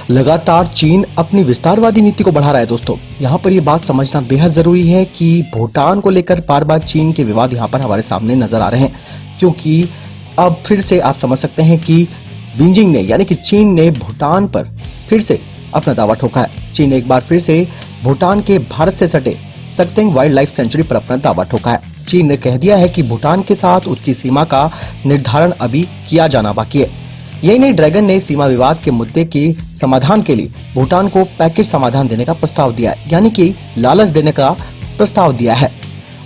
लगातार चीन अपनी विस्तारवादी नीति को बढ़ा रहा है दोस्तों। यहाँ पर ये बात समझना बेहद जरूरी है कि भूटान को लेकर बार बार चीन के विवाद यहाँ पर हमारे सामने नजर आ रहे हैं, क्योंकि अब फिर से आप समझ सकते हैं कि बीजिंग ने यानी कि चीन ने भूटान पर फिर से अपना दावा ठोका है। चीन ने एक बार फिर से भूटान के भारत से सटे सक्तेंग वाइल्ड लाइफ सेंचुरी पर अपना दावा ठोका है। चीन ने कह दिया है कि भूटान के साथ उसकी सीमा का निर्धारण अभी किया जाना बाकी है। यही नहीं, ड्रैगन ने सीमा विवाद के मुद्दे के समाधान के लिए भूटान को पैकेज समाधान देने का प्रस्ताव दिया है, यानी कि लालच देने का प्रस्ताव दिया है।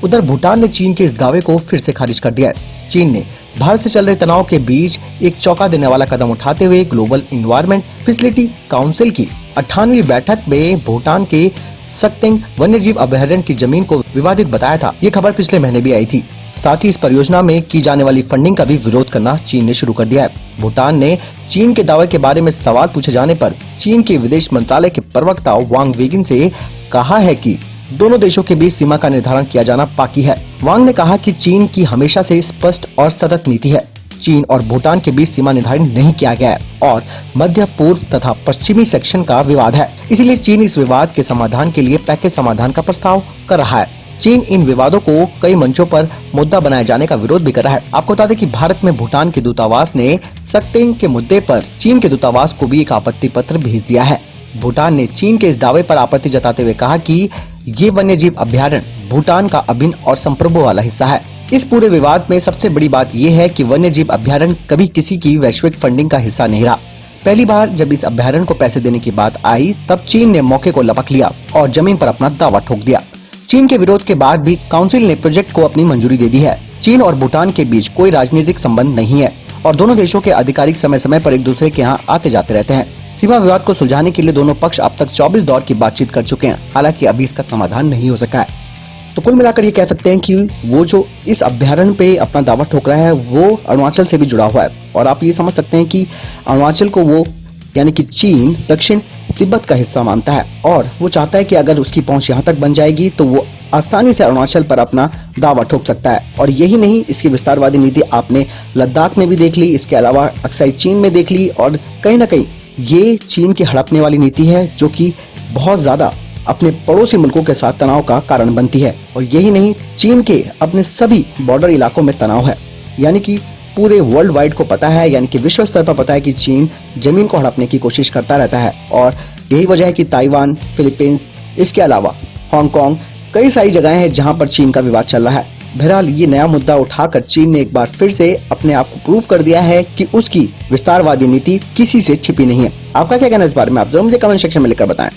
उधर भूटान ने चीन के इस दावे को फिर से खारिज कर दिया है। चीन ने भारत से चल रहे तनाव के बीच एक चौंका देने वाला कदम उठाते हुए ग्लोबल इन्वायरमेंट फैसिलिटी काउंसिल की 98वीं बैठक में भूटान के सक्तेंग वन्यजीव अभयारण्य की जमीन को विवादित बताया था। ये खबर पिछले महीने भी आई थी। साथ ही इस परियोजना में की जाने वाली फंडिंग का भी विरोध करना चीन ने शुरू कर दिया है। भूटान ने चीन के दावे के बारे में सवाल पूछे जाने पर चीन के विदेश मंत्रालय के प्रवक्ता वांग वेगिन से कहा है कि दोनों देशों के बीच सीमा का निर्धारण किया जाना बाकी है। वांग ने कहा कि चीन की हमेशा से स्पष्ट और सतत नीति है। चीन और भूटान के बीच सीमा निर्धारित नहीं किया गया है और मध्य पूर्व तथा पश्चिमी सेक्शन का विवाद है। इसीलिए चीन इस विवाद के समाधान के लिए पैकेज समाधान का प्रस्ताव कर रहा है। चीन इन विवादों को कई मंचों पर मुद्दा बनाए जाने का विरोध भी कर रहा है। आपको बता दें कि भारत में भूटान के दूतावास ने सक्तेंग के मुद्दे पर चीन के दूतावास को भी एक आपत्ति पत्र भेज दिया है। भूटान ने चीन के इस दावे पर आपत्ति जताते हुए कहा कि ये वन्यजीव अभयारण्य भूटान का अभिन्न और संप्रभु वाला हिस्सा है। इस पूरे विवाद में सबसे बड़ी बात यह है कि वन्यजीव अभयारण्य कभी किसी की वैश्विक फंडिंग का हिस्सा नहीं रहा। पहली बार जब इस अभयारण्य को पैसे देने की बात आई, तब चीन ने मौके को लपक लिया और जमीन पर अपना दावा ठोक दिया। चीन के विरोध के बाद भी काउंसिल ने प्रोजेक्ट को अपनी मंजूरी दे दी है। चीन और भूटान के बीच कोई राजनीतिक संबंध नहीं है और दोनों देशों के अधिकारिक समय समय पर एक दूसरे के यहाँ आते जाते रहते हैं। सीमा विवाद को सुलझाने के लिए दोनों पक्ष अब तक 24 दौर की बातचीत कर चुके हैं, हालांकि अभी इसका समाधान नहीं हो सका है। तो कुल मिलाकर ये कह सकते हैं कि वो जो इस अभयारण्य पे अपना दावा ठोक रहा है वो अरुणाचल से भी जुड़ा हुआ है, और आप ये समझ सकते हैं कि अरुणाचल को वो यानी कि चीन दक्षिण तिब्बत का हिस्सा मानता है और वो चाहता है कि अगर उसकी पहुंच यहाँ तक बन जाएगी तो वो आसानी से अरुणाचल पर अपना दावा ठोक सकता है। और यही नहीं, इसकी विस्तारवादी नीति आपने लद्दाख में भी देख ली, इसके अलावा अक्साई चीन में देख ली, और कहीं ना कहीं ये चीन की हड़पने वाली नीति है जो कि बहुत ज्यादा अपने पड़ोसी मुल्कों के साथ तनाव का कारण बनती है। और यही नहीं, चीन के अपने सभी बॉर्डर इलाकों में तनाव है, यानी कि पूरे वर्ल्ड वाइड को पता है, यानी कि विश्व स्तर पर पता है कि चीन जमीन को हड़पने की कोशिश करता रहता है। और यही वजह है कि ताइवान, फिलीपींस, इसके अलावा हांगकांग, कई सारी जगहें हैं जहां पर चीन का विवाद चल रहा है। बहरहाल ये नया मुद्दा उठाकर चीन ने एक बार फिर से अपने आप को प्रूव कर दिया है कि उसकी विस्तारवादी नीति किसी से छिपी नहीं है। आपका क्या कहना है इस बारे में? आप जरूर मुझे कमेंट सेक्शन में लिखकर बताएं।